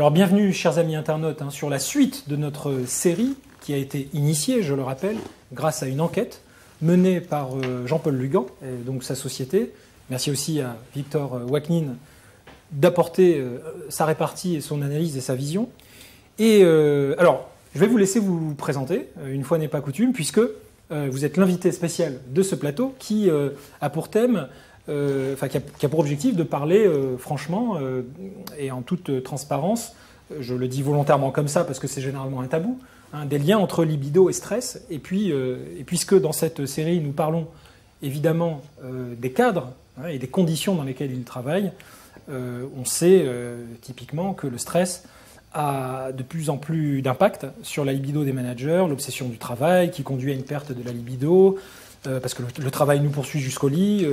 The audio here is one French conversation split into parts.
Alors bienvenue, chers amis internautes, sur la suite de notre série qui a été initiée, je le rappelle, grâce à une enquête menée par Jean-Paul Lugan, et donc sa société. Merci aussi à Victor Waknin d'apporter sa répartie et son analyse et sa vision. Et alors, je vais vous laisser vous présenter, une fois n'est pas coutume, puisque vous êtes l'invité spécial de ce plateau qui a pour thème, qui a pour objectif de parler franchement et en toute transparence, je le dis volontairement comme ça parce que c'est généralement un tabou, des liens entre libido et stress. Et puis, puisque dans cette série nous parlons évidemment des cadres et des conditions dans lesquelles ils travaillent, on sait typiquement que le stress a de plus en plus d'impact sur la libido des managers, l'obsession du travail qui conduit à une perte de la libido, parce que le travail nous poursuit jusqu'au lit.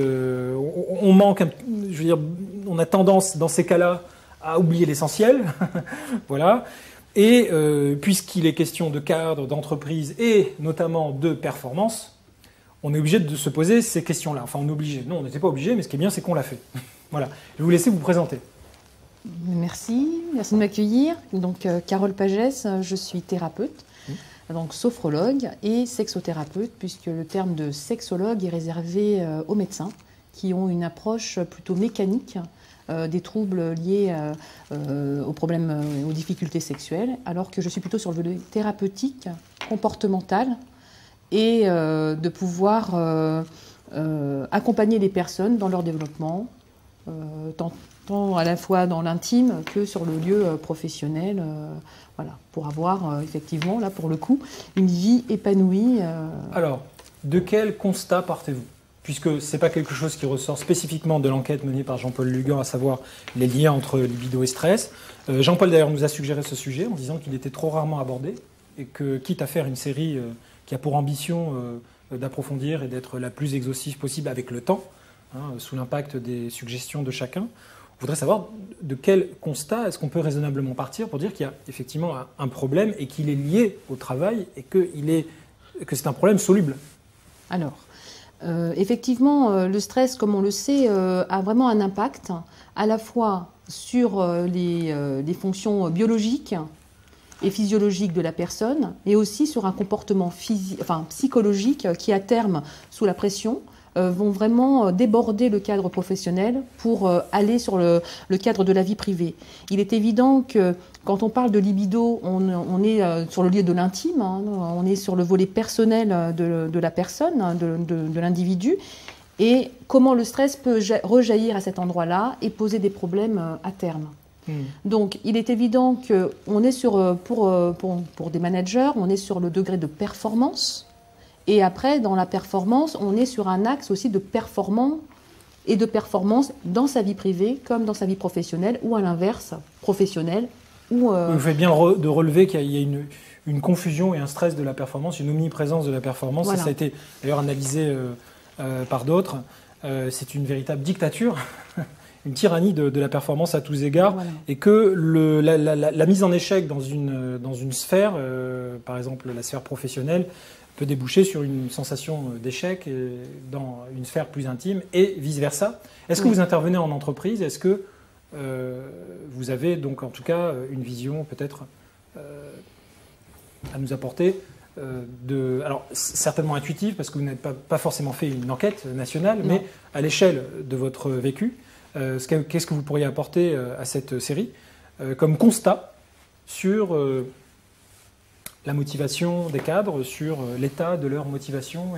On manque, je veux dire, on a tendance dans ces cas-là à oublier l'essentiel, voilà. Et puisqu'il est question de cadre, d'entreprise et notamment de performance, on est obligé de se poser ces questions-là. Enfin, on est obligé. Non, on n'était pas obligé, mais ce qui est bien, c'est qu'on l'a fait. Voilà. Je vais vous laisser vous présenter. Merci de m'accueillir. Donc, Carole Pagès, je suis thérapeute, donc sophrologue et sexothérapeute, puisque le terme de sexologue est réservé aux médecins qui ont une approche plutôt mécanique des troubles liés aux problèmes, aux difficultés sexuelles, alors que je suis plutôt sur le volet thérapeutique, comportemental, et de pouvoir accompagner les personnes dans leur développement, tant à la fois dans l'intime que sur le lieu professionnel, voilà, pour avoir effectivement, là pour le coup, une vie épanouie. Alors, de quel constat partez-vous ? Puisque ce n'est pas quelque chose qui ressort spécifiquement de l'enquête menée par Jean-Paul Lugan, à savoir les liens entre libido et stress. Jean-Paul d'ailleurs nous a suggéré ce sujet en disant qu'il était trop rarement abordé et que, quitte à faire une série qui a pour ambition d'approfondir et d'être la plus exhaustive possible avec le temps, sous l'impact des suggestions de chacun, on voudrait savoir de quel constat est-ce qu'on peut raisonnablement partir pour dire qu'il y a effectivement un problème et qu'il est lié au travail et que c'est un problème soluble. Alors, effectivement, le stress, comme on le sait, a vraiment un impact à la fois sur les fonctions biologiques et physiologiques de la personne, et aussi sur un comportement psychologique qui, à terme, sous la pression, vont vraiment déborder le cadre professionnel pour aller sur le cadre de la vie privée. Il est évident que quand on parle de libido, on est sur le lieu de l'intime, on est sur le volet personnel de la personne, de l'individu, et comment le stress peut rejaillir à cet endroit-là et poser des problèmes à terme. Donc, il est évident qu'on est pour des managers, on est sur le degré de performance. Et après, dans la performance, on est sur un axe aussi de performance dans sa vie privée comme dans sa vie professionnelle, ou à l'inverse, professionnelle. Vous faites bien de relever qu'il y a une confusion et un stress de la performance, une omniprésence de la performance. Voilà. Ça a été d'ailleurs analysé par d'autres. C'est une véritable dictature, une tyrannie de la performance à tous égards, voilà. Et que la mise en échec dans une sphère, par exemple la sphère professionnelle, peut déboucher sur une sensation d'échec dans une sphère plus intime et vice-versa. Est-ce que vous intervenez en entreprise ? Est-ce que vous avez donc en tout cas une vision peut-être à nous apporter alors certainement intuitive, parce que vous n'avez pas forcément fait une enquête nationale, mais à l'échelle de votre vécu, qu'est-ce que vous pourriez apporter à cette série comme constat sur la motivation des cadres, sur l'état de leur motivation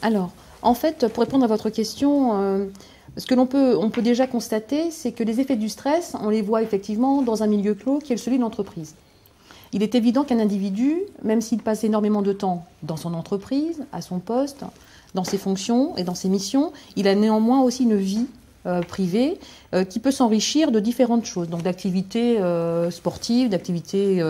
Alors, en fait, pour répondre à votre question, ce que on peut déjà constater, c'est que les effets du stress, on les voit effectivement dans un milieu clos qui est celui de l'entreprise. Il est évident qu'un individu, même s'il passe énormément de temps dans son entreprise, à son poste, dans ses fonctions et dans ses missions, il a néanmoins aussi une vie privée qui peut s'enrichir de différentes choses, donc d'activités sportives, d'activités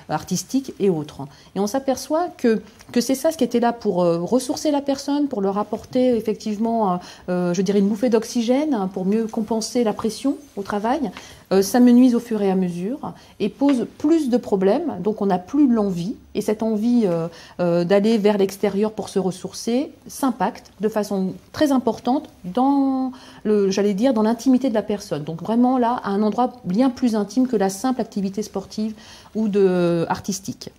artistiques et autres. Et on s'aperçoit que c'est ça ce qui était là pour ressourcer la personne, pour leur apporter effectivement, je dirais, une bouffée d'oxygène, pour mieux compenser la pression au travail. s'amenuise au fur et à mesure et pose plus de problèmes. Donc on n'a plus l'envie, et cette envie d'aller vers l'extérieur pour se ressourcer s'impacte de façon très importante dans dans l'intimité de la personne. Donc vraiment là, à un endroit bien plus intime que la simple activité sportive ou artistique.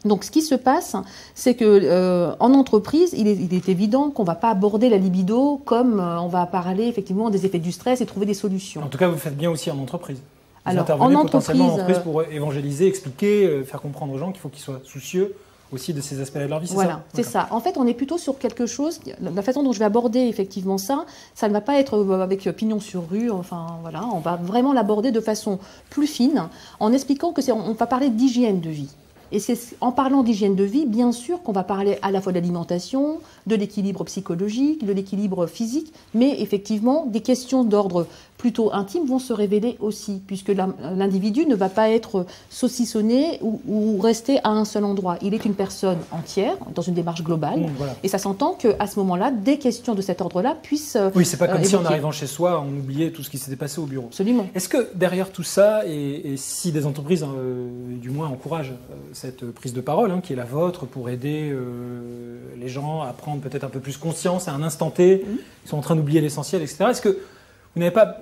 Donc ce qui se passe, c'est que en entreprise, il est évident qu'on ne va pas aborder la libido comme on va parler effectivement des effets du stress et trouver des solutions. En tout cas, vous le faites bien aussi en entreprise. Vous Alors, intervenez en potentiellement en entreprise, entreprise pour évangéliser, expliquer, faire comprendre aux gens qu'il faut qu'ils soient soucieux aussi de ces aspects-là de leur vie, c'est ça? Voilà, c'est ça. En fait, on est plutôt sur quelque chose, la façon dont je vais aborder effectivement ça ne va pas être avec pignon sur rue, enfin voilà, on va vraiment l'aborder de façon plus fine, en expliquant on va parler d'hygiène de vie. Et c'est en parlant d'hygiène de vie, bien sûr qu'on va parler à la fois de l'alimentation, de l'équilibre psychologique, de l'équilibre physique, mais effectivement, des questions d'ordre plutôt intime vont se révéler aussi, puisque l'individu ne va pas être saucissonné ou rester à un seul endroit. Il est une personne entière, dans une démarche globale, voilà. Et ça s'entend qu'à ce moment-là, des questions de cet ordre-là puissent Oui, c'est pas comme si en évoquer. arrivant chez soi, on oubliait tout ce qui s'était passé au bureau. Absolument. Est-ce que derrière tout ça, et si des entreprises, du moins, encouragent cette prise de parole, qui est la vôtre, pour aider les gens à prendre peut-être un peu plus conscience à un instant T, ils sont en train d'oublier l'essentiel, etc. Est-ce que vous n'avez pas...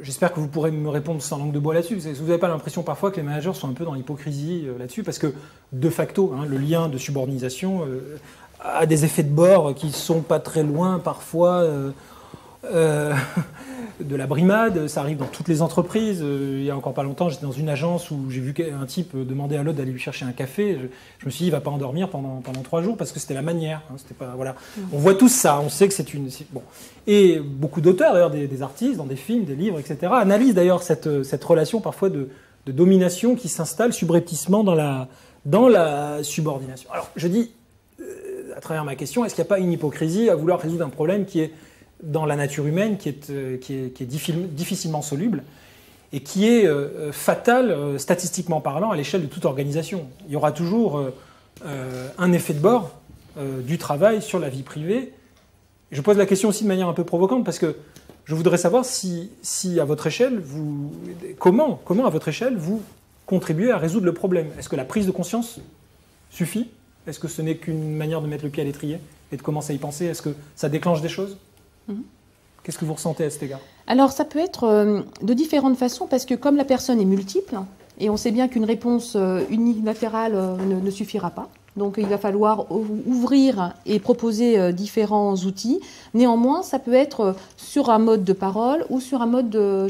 J'espère que vous pourrez me répondre sans langue de bois là-dessus. Vous n'avez pas l'impression parfois que les managers sont un peu dans l'hypocrisie là-dessus? Parce que, de facto, le lien de subordination a des effets de bord qui ne sont pas très loin parfois de la brimade. Ça arrive dans toutes les entreprises. Il y a encore pas longtemps, j'étais dans une agence où j'ai vu un type demander à l'autre d'aller lui chercher un café. Je me suis dit, il ne va pas endormir pendant 3 jours parce que c'était la manière. C'était pas, voilà. On voit tous ça. On sait que c'est une... Bon. Et beaucoup d'auteurs, d'ailleurs, des artistes, dans des films, des livres, etc., analysent d'ailleurs cette relation parfois de domination qui s'installe subrepticement dans la subordination. Alors, je dis, à travers ma question, est-ce qu'il n'y a pas une hypocrisie à vouloir résoudre un problème qui est dans la nature humaine, qui est difficilement soluble et qui est fatal, statistiquement parlant, à l'échelle de toute organisation. Il y aura toujours un effet de bord du travail sur la vie privée. Je pose la question aussi de manière un peu provocante parce que je voudrais savoir si à votre échelle, comment à votre échelle vous contribuez à résoudre le problème. Est-ce que la prise de conscience suffit? Est-ce que ce n'est qu'une manière de mettre le pied à l'étrier et de commencer à y penser? Est-ce que ça déclenche des choses? Qu'est-ce que vous ressentez à cet égard? Alors, ça peut être de différentes façons, parce que comme la personne est multiple, et on sait bien qu'une réponse unilatérale ne suffira pas, donc il va falloir ouvrir et proposer différents outils. Néanmoins, ça peut être sur un mode de parole ou sur un mode, de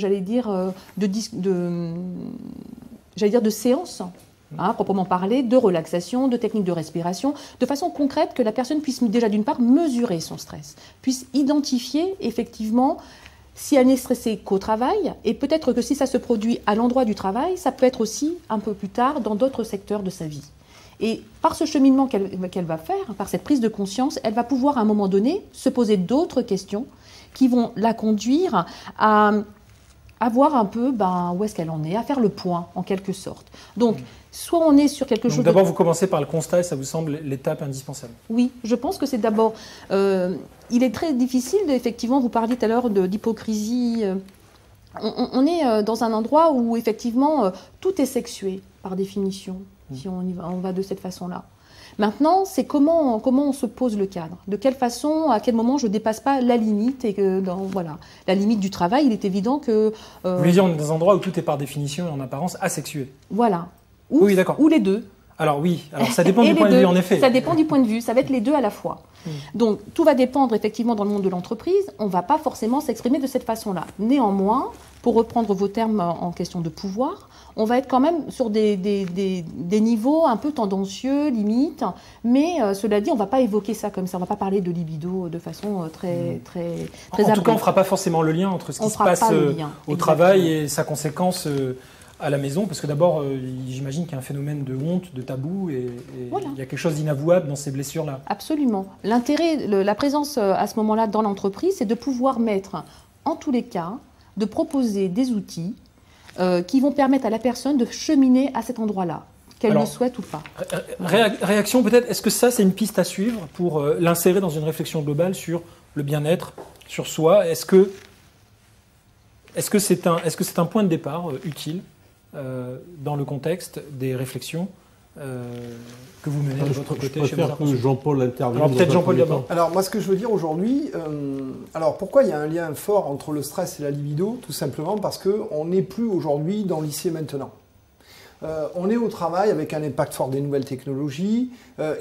séance. Proprement parler, de relaxation, de techniques de respiration, de façon concrète que la personne puisse déjà d'une part mesurer son stress, puisse identifier effectivement si elle n'est stressée qu'au travail, et peut-être que si ça se produit à l'endroit du travail, ça peut être aussi un peu plus tard dans d'autres secteurs de sa vie. Et par ce cheminement qu'elle va faire, par cette prise de conscience, elle va pouvoir à un moment donné se poser d'autres questions qui vont la conduire à voir un peu où est-ce qu'elle en est, à faire le point en quelque sorte. Donc, soit on est sur quelque chose... D'abord, vous commencez par le constat et ça vous semble l'étape indispensable? Oui, je pense que c'est d'abord... il est très difficile, effectivement, vous parliez tout à l'heure d'hypocrisie. On est dans un endroit où, effectivement, tout est sexué, par définition, si on va de cette façon-là. Maintenant, c'est comment on se pose le cadre. De quelle façon, à quel moment je ne dépasse pas la limite. Et que, voilà, la limite du travail, il est évident que... Vous voulez dire, on est dans un endroit où tout est par définition et en apparence asexué. Voilà. Oui, d'accord. Ou les deux. Alors oui, ça dépend du point de vue, en effet. Ça dépend du point de vue, ça va être les deux à la fois. Donc tout va dépendre effectivement dans le monde de l'entreprise, on ne va pas forcément s'exprimer de cette façon-là. Néanmoins, pour reprendre vos termes en question de pouvoir, on va être quand même sur des niveaux un peu tendancieux, limite, mais cela dit, on ne va pas évoquer ça comme ça, on ne va pas parler de libido de façon très En tout cas, on ne fera pas forcément le lien entre ce qui se passe au travail et sa conséquence à la maison, parce que d'abord, j'imagine qu'il y a un phénomène de honte, de tabou, et voilà. Il y a quelque chose d'inavouable dans ces blessures-là. Absolument. L'intérêt, la présence à ce moment-là dans l'entreprise, c'est de pouvoir mettre, en tous les cas, de proposer des outils qui vont permettre à la personne de cheminer à cet endroit-là, qu'elle le souhaite ou pas. Réaction peut-être, est-ce que ça, c'est une piste à suivre pour l'insérer dans une réflexion globale sur le bien-être, sur soi? Est-ce que Est-ce que c'est un point de départ utile dans le contexte des réflexions que vous menez de votre côté chez Je préfère que Jean-Paul intervienne. Alors peut-être Jean-Paul d'abord. Alors moi ce que je veux dire aujourd'hui, alors pourquoi il y a un lien fort entre le stress et la libido? Tout simplement parce qu'on n'est plus aujourd'hui dans l'ici et maintenant. On est au travail avec un impact fort des nouvelles technologies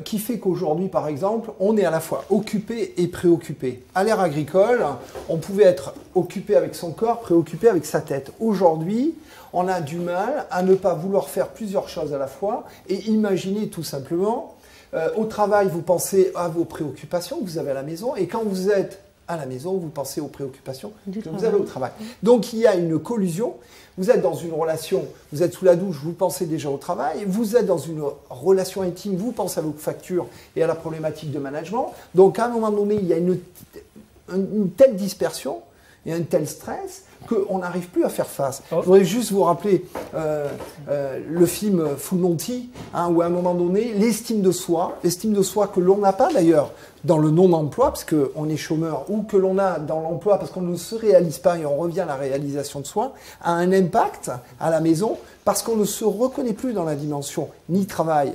qui fait qu'aujourd'hui, par exemple, on est à la fois occupé et préoccupé. À l'ère agricole, on pouvait être occupé avec son corps, préoccupé avec sa tête. Aujourd'hui, on a du mal à ne pas vouloir faire plusieurs choses à la fois et imaginer tout simplement, au travail, vous pensez à vos préoccupations que vous avez à la maison et quand vous êtes à la maison, vous pensez aux préoccupations que vous avez au travail. Donc il y a une collusion. Vous êtes dans une relation, vous êtes sous la douche, vous pensez déjà au travail. Vous êtes dans une relation intime, vous pensez à vos factures et à la problématique de management. Donc à un moment donné, il y a une telle dispersion et un tel stress qu'on n'arrive plus à faire face. Je voudrais juste vous rappeler le film Full Monty, où à un moment donné, l'estime de soi que l'on n'a pas d'ailleurs dans le non-emploi, parce qu'on est chômeur, ou que l'on a dans l'emploi parce qu'on ne se réalise pas et on revient à la réalisation de soi, a un impact à la maison parce qu'on ne se reconnaît plus dans la dimension ni travail,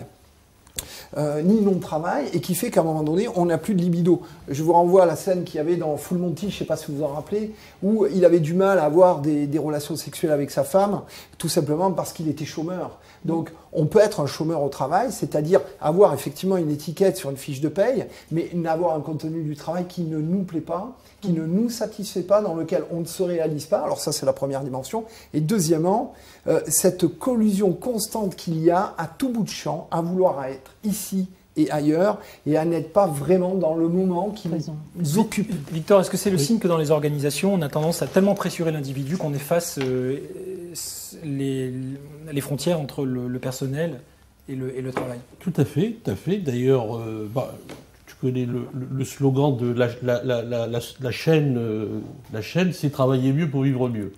ni non-travail, et qui fait qu'à un moment donné, on n'a plus de libido. Je vous renvoie à la scène qu'il y avait dans Full Monty, je ne sais pas si vous vous en rappelez, où il avait du mal à avoir des relations sexuelles avec sa femme, tout simplement parce qu'il était chômeur. Donc, on peut être un chômeur au travail, c'est-à-dire avoir effectivement une étiquette sur une fiche de paye, mais n'avoir un contenu du travail qui ne nous plaît pas, qui ne nous satisfait pas, dans lequel on ne se réalise pas. Alors ça, c'est la première dimension. Et deuxièmement, cette collusion constante qu'il y a à tout bout de champ, à vouloir être ici et ailleurs, et à n'être pas vraiment dans le moment qui nous occupe. Victor, est-ce que c'est le signe que dans les organisations, on a tendance à tellement pressurer l'individu qu'on efface les frontières entre le personnel et le travail? Tout à fait, tout à fait. D'ailleurs, tu connais le slogan de la chaîne, c'est travailler mieux pour vivre mieux.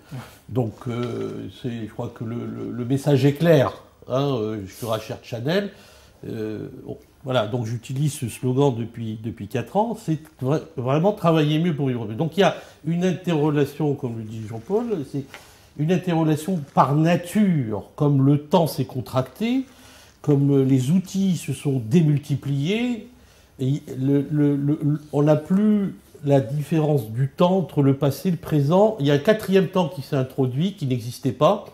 Donc, je crois que le message est clair. Je rachète Chanel. Voilà, donc j'utilise ce slogan depuis 4 ans, c'est vraiment travailler mieux pour vivre mieux. Donc il y a une interrelation, comme le dit Jean-Paul, c'est une interrelation par nature, comme le temps s'est contracté, comme les outils se sont démultipliés, et on n'a plus la différence du temps entre le passé et le présent. Il y a un 4e temps qui s'est introduit, qui n'existait pas,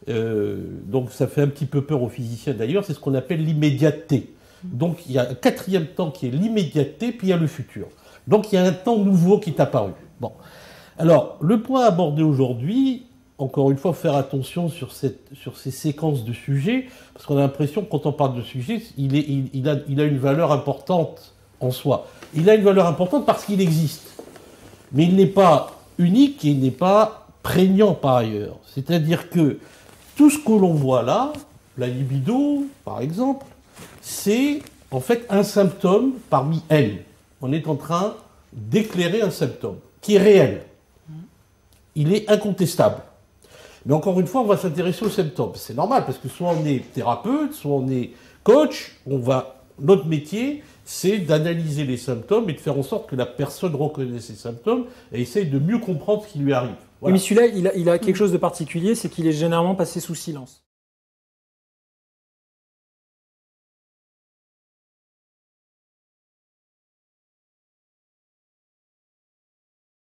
donc ça fait un petit peu peur aux physiciens d'ailleurs, c'est ce qu'on appelle l'immédiateté. Donc il y a un 4e temps qui est l'immédiateté, puis il y a le futur. Donc il y a un temps nouveau qui est apparu. Bon. Alors, le point abordé aujourd'hui, encore une fois, faire attention sur ces séquences de sujets, parce qu'on a l'impression que quand on parle de sujets, il a une valeur importante en soi. Il a une valeur importante parce qu'il existe. Mais il n'est pas unique et il n'est pas prégnant par ailleurs. C'est-à-dire que tout ce que l'on voit là, la libido, par exemple, c'est en fait un symptôme parmi elles. On est en train d'éclairer un symptôme qui est réel. Il est incontestable. Mais encore une fois, on va s'intéresser aux symptômes. C'est normal, parce que soit on est thérapeute, soit on est coach. Notre métier, c'est d'analyser les symptômes et de faire en sorte que la personne reconnaisse ses symptômes et essaye de mieux comprendre ce qui lui arrive. Voilà. Oui, mais celui-là, il a quelque chose de particulier, c'est qu'il est généralement passé sous silence.